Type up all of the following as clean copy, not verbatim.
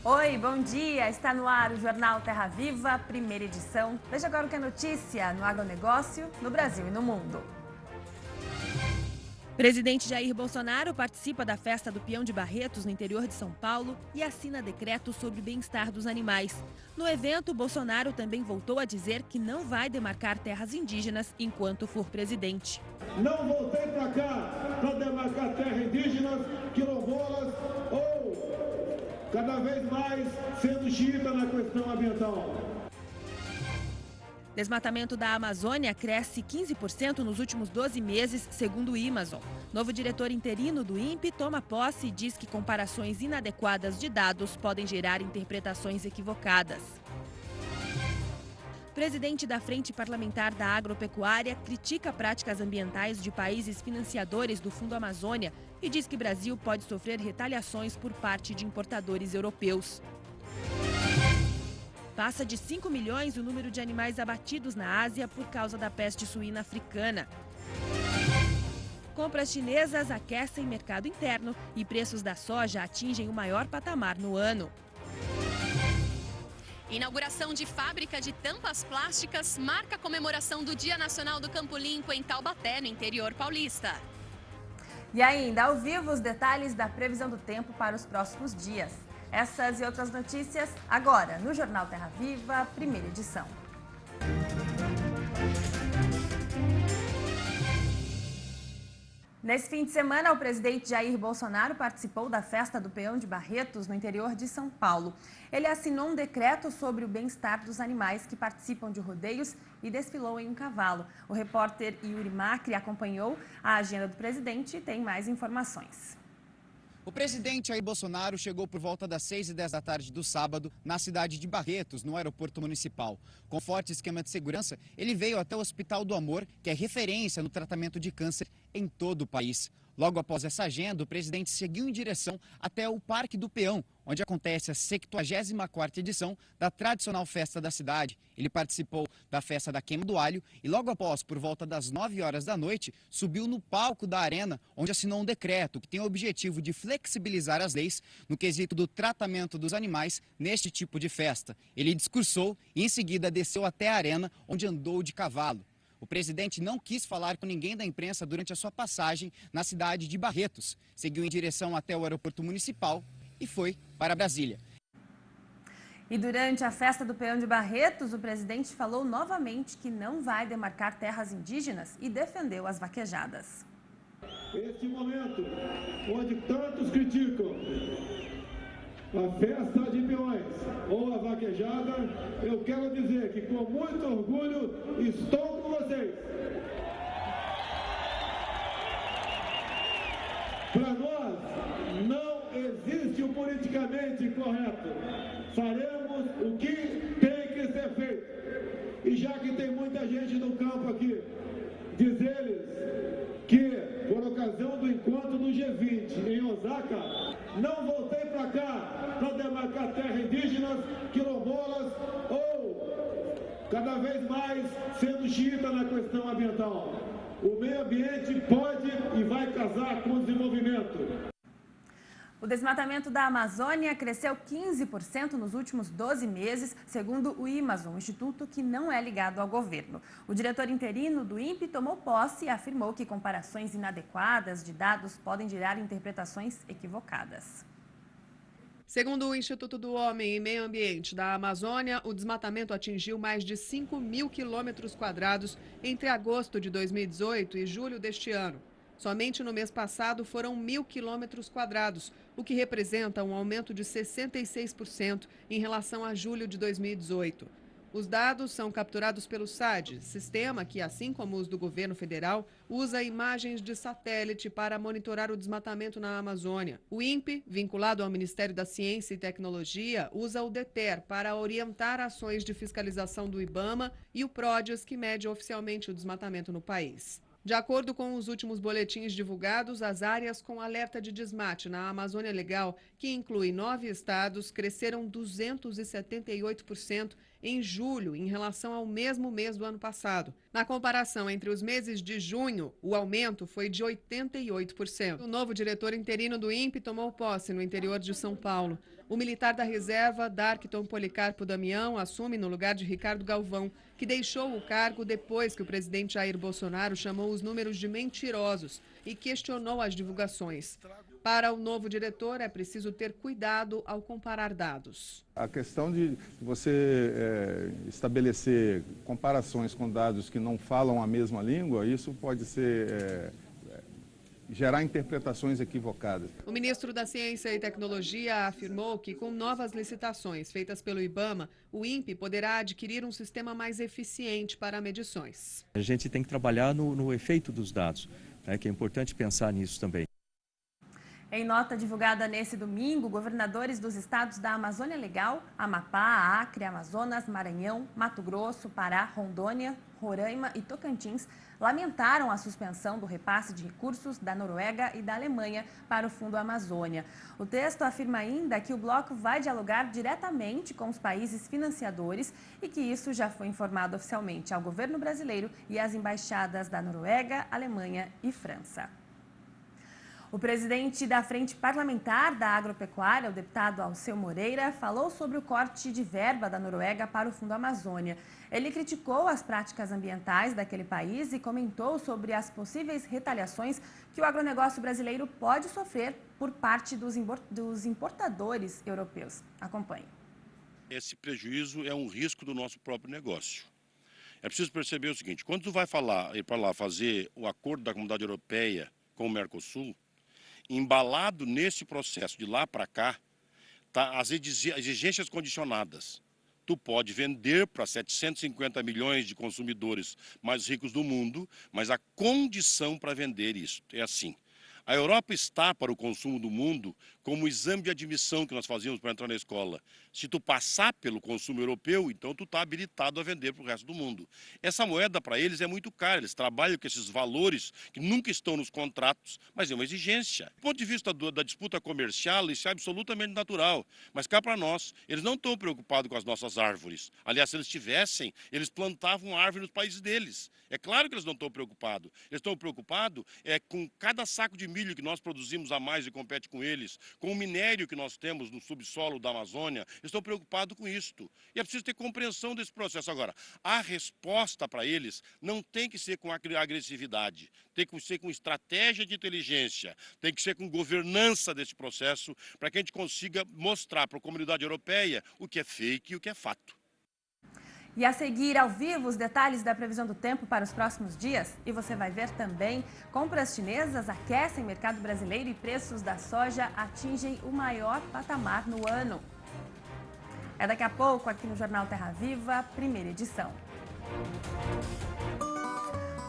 Oi, bom dia! Está no ar o Jornal Terra Viva, primeira edição. Veja agora o que é notícia no agronegócio, no Brasil e no mundo. Presidente Jair Bolsonaro participa da festa do Peão de Barretos, no interior de São Paulo, e assina decreto sobre o bem-estar dos animais. No evento, Bolsonaro também voltou a dizer que não vai demarcar terras indígenas enquanto for presidente. Não voltei para cá para demarcar terras indígenas, quilombolas ou cada vez mais sendo xiita na questão ambiental. Desmatamento da Amazônia cresce 15% nos últimos 12 meses, segundo o Amazon. Novo diretor interino do INPE toma posse e diz que comparações inadequadas de dados podem gerar interpretações equivocadas. Presidente da Frente Parlamentar da Agropecuária critica práticas ambientais de países financiadores do Fundo Amazônia e diz que o Brasil pode sofrer retaliações por parte de importadores europeus. Passa de 5 milhões o número de animais abatidos na Ásia por causa da peste suína africana. Compras chinesas aquecem mercado interno e preços da soja atingem o maior patamar no ano. Inauguração de fábrica de tampas plásticas marca a comemoração do Dia Nacional do Campo Limpo em Taubaté, no interior paulista. E ainda ao vivo os detalhes da previsão do tempo para os próximos dias. Essas e outras notícias agora no Jornal Terra Viva, primeira edição. Nesse fim de semana, o presidente Jair Bolsonaro participou da festa do Peão de Barretos, no interior de São Paulo. Ele assinou um decreto sobre o bem-estar dos animais que participam de rodeios e desfilou em um cavalo. O repórter Yuri Macri acompanhou a agenda do presidente e tem mais informações. O presidente Jair Bolsonaro chegou por volta das 6h10 da tarde do sábado na cidade de Barretos, no aeroporto municipal. Com forte esquema de segurança, ele veio até o Hospital do Amor, que é referência no tratamento de câncer em todo o país. Logo após essa agenda, o presidente seguiu em direção até o Parque do Peão, onde acontece a 74ª edição da tradicional festa da cidade. Ele participou da festa da queima do alho e logo após, por volta das 9h da noite, subiu no palco da arena, onde assinou um decreto que tem o objetivo de flexibilizar as leis no quesito do tratamento dos animais neste tipo de festa. Ele discursou e em seguida desceu até a arena, onde andou de cavalo. O presidente não quis falar com ninguém da imprensa durante a sua passagem na cidade de Barretos. Seguiu em direção até o aeroporto municipal e foi para Brasília. E durante a festa do Peão de Barretos, o presidente falou novamente que não vai demarcar terras indígenas e defendeu as vaquejadas. Este momento, onde tantos criticam a festa de peões ou a vaquejada, eu quero dizer que com muito orgulho estou com vocês. Para nós não existe o politicamente correto. Faremos o que tem que ser feito. E já que tem muita gente no campo aqui, dizer-lhes que por ocasião do encontro do G20 em Osaka, não voltei para cá para demarcar terras indígenas, quilombolas ou cada vez mais sendo xiita na questão ambiental. O meio ambiente pode e vai casar com o desenvolvimento. O desmatamento da Amazônia cresceu 15% nos últimos 12 meses, segundo o Amazon, um instituto que não é ligado ao governo. O diretor interino do INPE tomou posse e afirmou que comparações inadequadas de dados podem gerar interpretações equivocadas. Segundo o Instituto do Homem e Meio Ambiente da Amazônia, o desmatamento atingiu mais de 5.000 quilômetros quadrados entre agosto de 2018 e julho deste ano. Somente no mês passado foram 1.000 quilômetros quadrados, o que representa um aumento de 66% em relação a julho de 2018. Os dados são capturados pelo SAD, sistema que, assim como os do governo federal, usa imagens de satélite para monitorar o desmatamento na Amazônia. O INPE, vinculado ao Ministério da Ciência e Tecnologia, usa o DETER para orientar ações de fiscalização do IBAMA e o PRODES, que mede oficialmente o desmatamento no país. De acordo com os últimos boletins divulgados, as áreas com alerta de desmate na Amazônia Legal, que inclui 9 estados, cresceram 278% em julho em relação ao mesmo mês do ano passado. Na comparação entre os meses de junho, o aumento foi de 88%. O novo diretor interino do INPE tomou posse no interior de São Paulo. O militar da reserva, Darkton Policarpo Damião, assume no lugar de Ricardo Galvão, que deixou o cargo depois que o presidente Jair Bolsonaro chamou os números de mentirosos e questionou as divulgações. Para o novo diretor, é preciso ter cuidado ao comparar dados. A questão de você estabelecer comparações com dados que não falam a mesma língua, isso pode gerar interpretações equivocadas. O ministro da Ciência e Tecnologia afirmou que, com novas licitações feitas pelo IBAMA, o INPE poderá adquirir um sistema mais eficiente para medições. A gente tem que trabalhar no efeito dos dados, né, que é importante pensar nisso também. Em nota divulgada nesse domingo, governadores dos estados da Amazônia Legal, Amapá, Acre, Amazonas, Maranhão, Mato Grosso, Pará, Rondônia, Roraima e Tocantins lamentaram a suspensão do repasse de recursos da Noruega e da Alemanha para o Fundo Amazônia. O texto afirma ainda que o bloco vai dialogar diretamente com os países financiadores e que isso já foi informado oficialmente ao governo brasileiro e às embaixadas da Noruega, Alemanha e França. O presidente da Frente Parlamentar da Agropecuária, o deputado Alceu Moreira, falou sobre o corte de verba da Noruega para o Fundo Amazônia. Ele criticou as práticas ambientais daquele país e comentou sobre as possíveis retaliações que o agronegócio brasileiro pode sofrer por parte dos importadores europeus. Acompanhe. Esse prejuízo é um risco do nosso próprio negócio. É preciso perceber o seguinte, quando tu vai ir para lá fazer o acordo da Comunidade Europeia com o Mercosul, embalado nesse processo de lá para cá, tá as exigências condicionadas. Tu pode vender para 750 milhões de consumidores mais ricos do mundo, mas a condição para vender isso é assim. A Europa está para o consumo do mundo como o exame de admissão que nós fazíamos para entrar na escola. Se tu passar pelo consumo europeu, então tu está habilitado a vender para o resto do mundo. Essa moeda para eles é muito cara, eles trabalham com esses valores que nunca estão nos contratos, mas é uma exigência. Do ponto de vista da disputa comercial, isso é absolutamente natural, mas cá para nós, eles não estão preocupados com as nossas árvores. Aliás, se eles tivessem, eles plantavam árvore nos países deles. É claro que eles não estão preocupados. Eles estão preocupados com cada saco de milho que nós produzimos a mais e compete com eles, com o minério que nós temos no subsolo da Amazônia, eles estão preocupados com isto. E é preciso ter compreensão desse processo. Agora, a resposta para eles não tem que ser com agressividade, tem que ser com estratégia de inteligência, tem que ser com governança desse processo, para que a gente consiga mostrar para a comunidade europeia o que é fake e o que é fato. E a seguir, ao vivo, os detalhes da previsão do tempo para os próximos dias. E você vai ver também, compras chinesas aquecem o mercado brasileiro e preços da soja atingem o maior patamar no ano. É daqui a pouco, aqui no Jornal Terra Viva, primeira edição.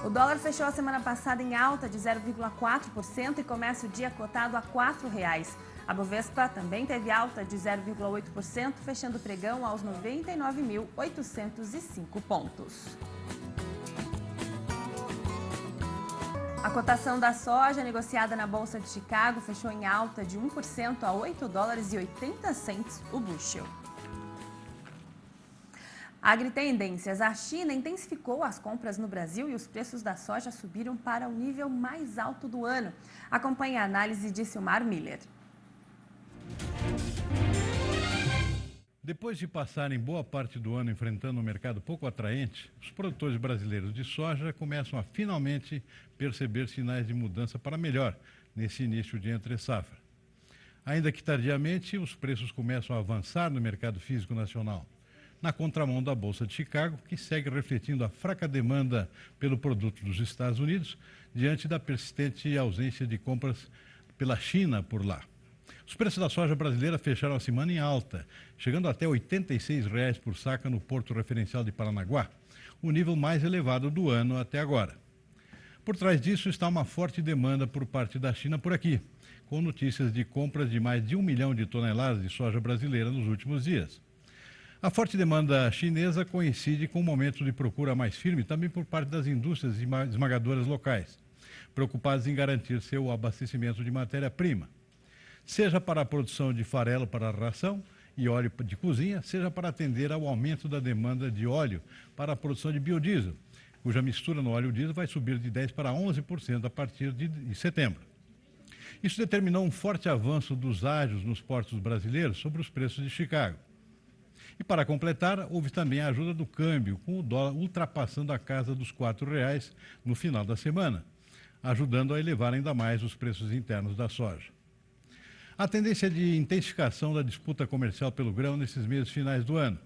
O dólar fechou a semana passada em alta de 0,4% e começa o dia cotado a R$ 4,00. A Bovespa também teve alta de 0,8%, fechando o pregão aos 99.805 pontos. A cotação da soja negociada na Bolsa de Chicago fechou em alta de 1% a $8,80 o bushel. Agritendências. A China intensificou as compras no Brasil e os preços da soja subiram para o nível mais alto do ano. Acompanhe a análise de Silmar Miller. Depois de passarem boa parte do ano enfrentando um mercado pouco atraente, os produtores brasileiros de soja começam a finalmente perceber sinais de mudança para melhor nesse início de entre-safra. Ainda que tardiamente, os preços começam a avançar no mercado físico nacional, na contramão da Bolsa de Chicago, que segue refletindo a fraca demanda pelo produto dos Estados Unidos diante da persistente ausência de compras pela China por lá. Os preços da soja brasileira fecharam a semana em alta, chegando até R$ 86,00 por saca no porto referencial de Paranaguá, o nível mais elevado do ano até agora. Por trás disso está uma forte demanda por parte da China por aqui, com notícias de compras de mais de 1 milhão de toneladas de soja brasileira nos últimos dias. A forte demanda chinesa coincide com um momento de procura mais firme também por parte das indústrias esmagadoras locais, preocupadas em garantir seu abastecimento de matéria-prima. seja para a produção de farelo para a ração e óleo de cozinha, seja para atender ao aumento da demanda de óleo para a produção de biodiesel, cuja mistura no óleo diesel vai subir de 10% para 11% a partir de setembro. Isso determinou um forte avanço dos ágios nos portos brasileiros sobre os preços de Chicago. E para completar, houve também a ajuda do câmbio, com o dólar ultrapassando a casa dos R$ 4,00 no final da semana, ajudando a elevar ainda mais os preços internos da soja. A tendência é de intensificação da disputa comercial pelo grão nesses meses finais do ano,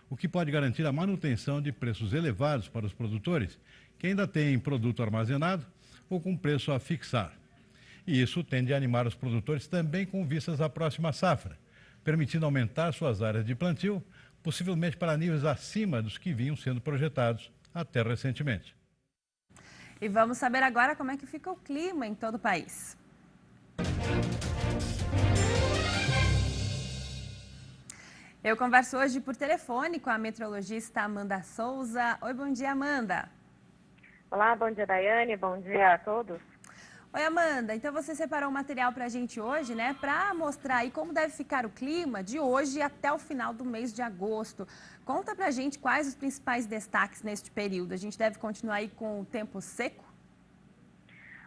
o que pode garantir a manutenção de preços elevados para os produtores que ainda têm produto armazenado ou com preço a fixar. E isso tende a animar os produtores também com vistas à próxima safra, permitindo aumentar suas áreas de plantio, possivelmente para níveis acima dos que vinham sendo projetados até recentemente. E vamos saber agora como é que fica o clima em todo o país. Eu converso hoje por telefone com a meteorologista Amanda Souza. Oi, bom dia, Amanda. Olá, bom dia, Daiane, bom dia a todos. Oi, Amanda, então você separou um material para a gente hoje, né, para mostrar aí como deve ficar o clima de hoje até o final do mês de agosto. Conta pra gente quais os principais destaques neste período. A gente deve continuar aí com o tempo seco?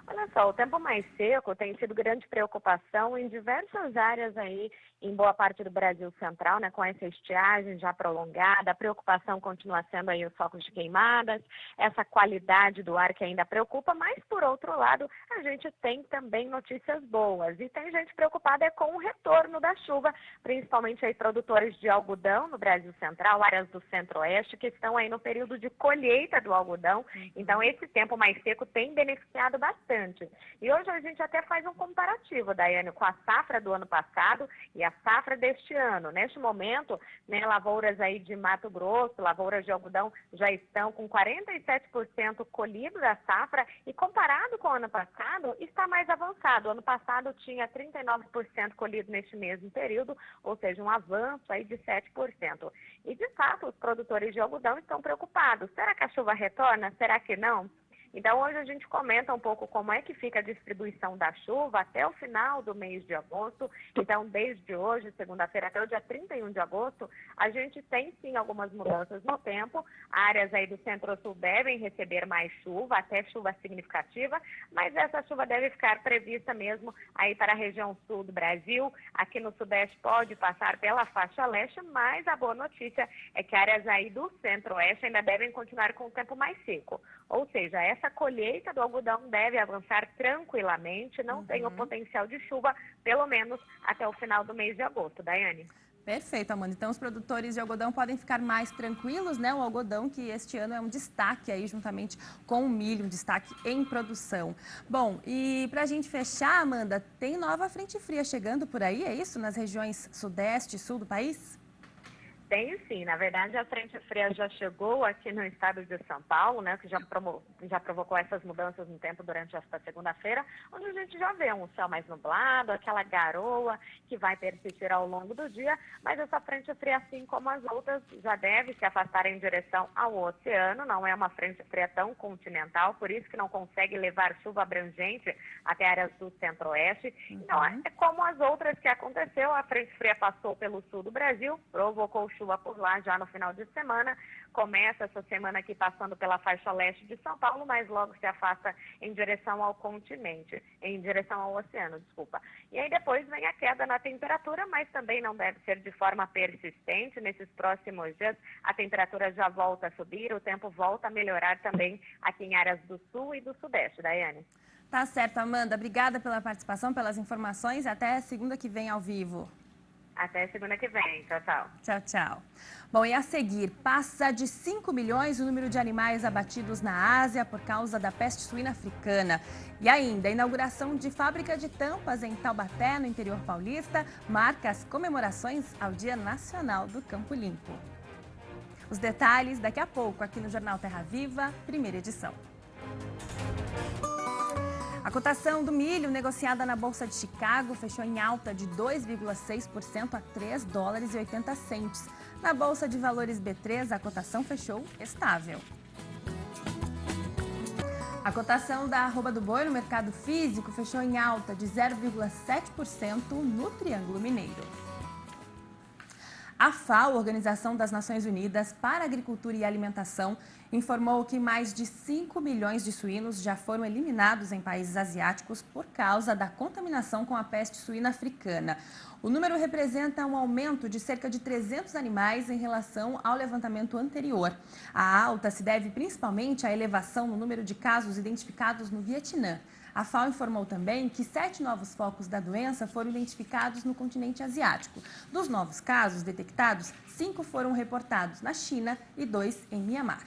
Olha só, o tempo mais seco tem sido grande preocupação em diversas áreas aí, em boa parte do Brasil Central, né, com essa estiagem já prolongada. A preocupação continua sendo aí os focos de queimadas, essa qualidade do ar que ainda preocupa, mas por outro lado, a gente tem também notícias boas. E tem gente preocupada com o retorno da chuva, principalmente aí produtores de algodão no Brasil Central, áreas do Centro-Oeste, que estão aí no período de colheita do algodão. Então, esse tempo mais seco tem beneficiado bastante. E hoje a gente até faz um comparativo, Daiane, com a safra do ano passado e a safra deste ano. Neste momento, né, lavouras aí de Mato Grosso, lavouras de algodão já estão com 47% colhido da safra e comparado com o ano passado, está mais avançado. O ano passado tinha 39% colhido neste mesmo período, ou seja, um avanço aí de 7%. E, de fato, os produtores de algodão estão preocupados. Será que a chuva retorna? Será que não? Então, hoje a gente comenta um pouco como é que fica a distribuição da chuva até o final do mês de agosto. Então, desde hoje, segunda-feira, até o dia 31 de agosto, a gente tem sim algumas mudanças no tempo. Áreas aí do centro-sul devem receber mais chuva, até chuva significativa, mas essa chuva deve ficar prevista mesmo aí para a região sul do Brasil. Aqui no sudeste pode passar pela faixa leste, mas a boa notícia é que áreas aí do centro-oeste ainda devem continuar com o tempo mais seco. Ou seja, essa colheita do algodão deve avançar tranquilamente, não tem o potencial de chuva, pelo menos até o final do mês de agosto. Daiane? Perfeito, Amanda. Então, os produtores de algodão podem ficar mais tranquilos, né? O algodão que este ano é um destaque aí, juntamente com o milho, um destaque em produção. Bom, e para a gente fechar, Amanda, tem nova frente fria chegando por aí, é isso? Nas regiões sudeste e sul do país? Tem sim, na verdade a frente fria já chegou aqui no estado de São Paulo, né, que já provocou essas mudanças no tempo durante esta segunda-feira, onde a gente já vê um céu mais nublado, aquela garoa que vai persistir ao longo do dia, mas essa frente fria, assim como as outras, já deve se afastar em direção ao oceano, não é uma frente fria tão continental, por isso que não consegue levar chuva abrangente até áreas do centro-oeste. Então, é como as outras que aconteceu, a frente fria passou pelo sul do Brasil, provocou chuva por lá já no final de semana, começa essa semana aqui passando pela faixa leste de São Paulo, mas logo se afasta em direção ao continente, em direção ao oceano, desculpa. E aí depois vem a queda na temperatura, mas também não deve ser de forma persistente. Nesses próximos dias a temperatura já volta a subir, o tempo volta a melhorar também aqui em áreas do sul e do sudeste. Daiane? Tá certo, Amanda. Obrigada pela participação, pelas informações. Até segunda que vem ao vivo. Até segunda que vem. Tchau, tchau. Tchau, tchau. Bom, e a seguir, passa de 5 milhões o número de animais abatidos na Ásia por causa da peste suína africana. E ainda, a inauguração de fábrica de tampas em Taubaté, no interior paulista, marca as comemorações ao Dia Nacional do Campo Limpo. Os detalhes daqui a pouco aqui no Jornal Terra Viva, primeira edição. A cotação do milho negociada na Bolsa de Chicago fechou em alta de 2,6% a 3 dólares e 80 centes. Na Bolsa de Valores B3, a cotação fechou estável. A cotação da arroba do boi no mercado físico fechou em alta de 0,7% no Triângulo Mineiro. A FAO, Organização das Nações Unidas para a Agricultura e Alimentação, informou que mais de 5 milhões de suínos já foram eliminados em países asiáticos por causa da contaminação com a peste suína africana. O número representa um aumento de cerca de 300 animais em relação ao levantamento anterior. A alta se deve principalmente à elevação no número de casos identificados no Vietnã. A FAO informou também que 7 novos focos da doença foram identificados no continente asiático. Dos novos casos detectados, 5 foram reportados na China e 2 em Mianmar.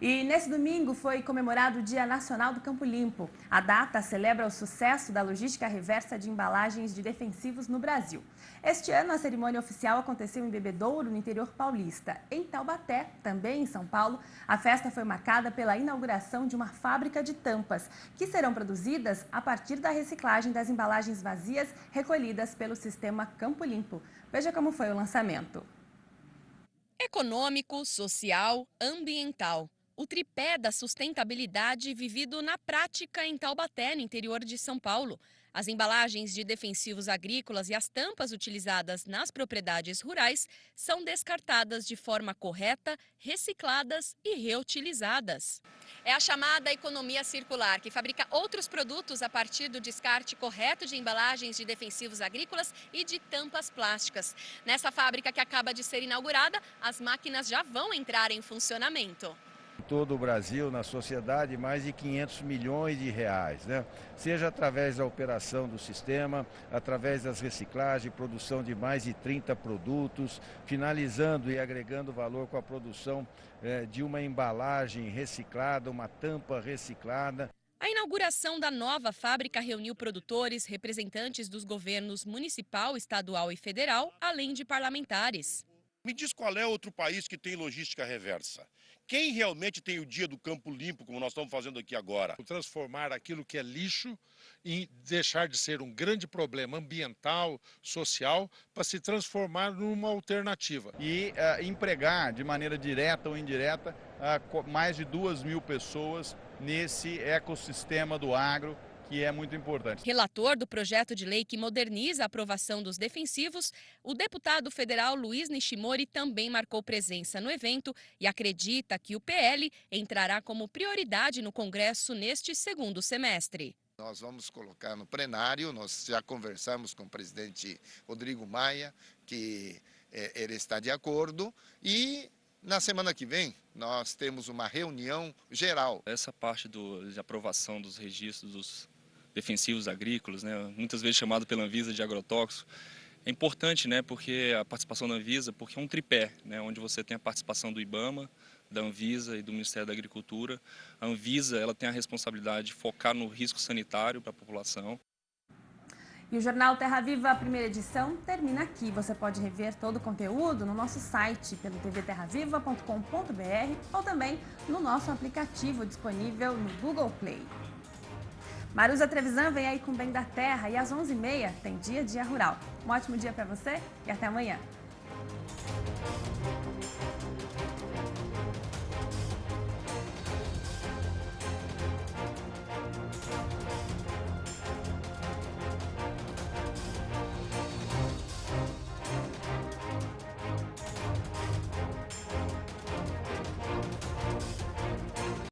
E nesse domingo foi comemorado o Dia Nacional do Campo Limpo. A data celebra o sucesso da logística reversa de embalagens de defensivos no Brasil. Este ano, a cerimônia oficial aconteceu em Bebedouro, no interior paulista. Em Taubaté, também em São Paulo, a festa foi marcada pela inauguração de uma fábrica de tampas, que serão produzidas a partir da reciclagem das embalagens vazias recolhidas pelo sistema Campo Limpo. Veja como foi o lançamento. Econômico, social, ambiental. O tripé da sustentabilidade vivido na prática em Taubaté, no interior de São Paulo. As embalagens de defensivos agrícolas e as tampas utilizadas nas propriedades rurais são descartadas de forma correta, recicladas e reutilizadas. É a chamada economia circular, que fabrica outros produtos a partir do descarte correto de embalagens de defensivos agrícolas e de tampas plásticas. Nessa fábrica que acaba de ser inaugurada, as máquinas já vão entrar em funcionamento. Em todo o Brasil, na sociedade, mais de 500 milhões de reais, né? Seja através da operação do sistema, através das reciclagens, produção de mais de 30 produtos, finalizando e agregando valor com a produção de uma embalagem reciclada, uma tampa reciclada. A inauguração da nova fábrica reuniu produtores, representantes dos governos municipal, estadual e federal, além de parlamentares. Me diz qual é outro país que tem logística reversa? Quem realmente tem o dia do campo limpo, como nós estamos fazendo aqui agora? Transformar aquilo que é lixo em deixar de ser um grande problema ambiental, social, para se transformar numa alternativa. E empregar de maneira direta ou indireta mais de 2.000 pessoas nesse ecossistema do agro, que é muito importante. Relator do projeto de lei que moderniza a aprovação dos defensivos, o deputado federal Luiz Nishimori também marcou presença no evento e acredita que o PL entrará como prioridade no Congresso neste segundo semestre. Nós vamos colocar no plenário, nós já conversamos com o presidente Rodrigo Maia, que ele está de acordo, e na semana que vem nós temos uma reunião geral. Essa parte de aprovação dos registros dos defensivos agrícolas, né, muitas vezes chamado pela Anvisa de agrotóxico, é importante, né, porque a participação da Anvisa, porque é um tripé, né, onde você tem a participação do IBAMA, da Anvisa e do Ministério da Agricultura. A Anvisa, ela tem a responsabilidade de focar no risco sanitário para a população. E o Jornal Terra Viva, a primeira edição, termina aqui. Você pode rever todo o conteúdo no nosso site, pelo tvterraviva.com.br ou também no nosso aplicativo disponível no Google Play. Maruza Trevisan vem aí com Bem da Terra e às 11h30 tem Dia a Dia Rural. Um ótimo dia para você e até amanhã.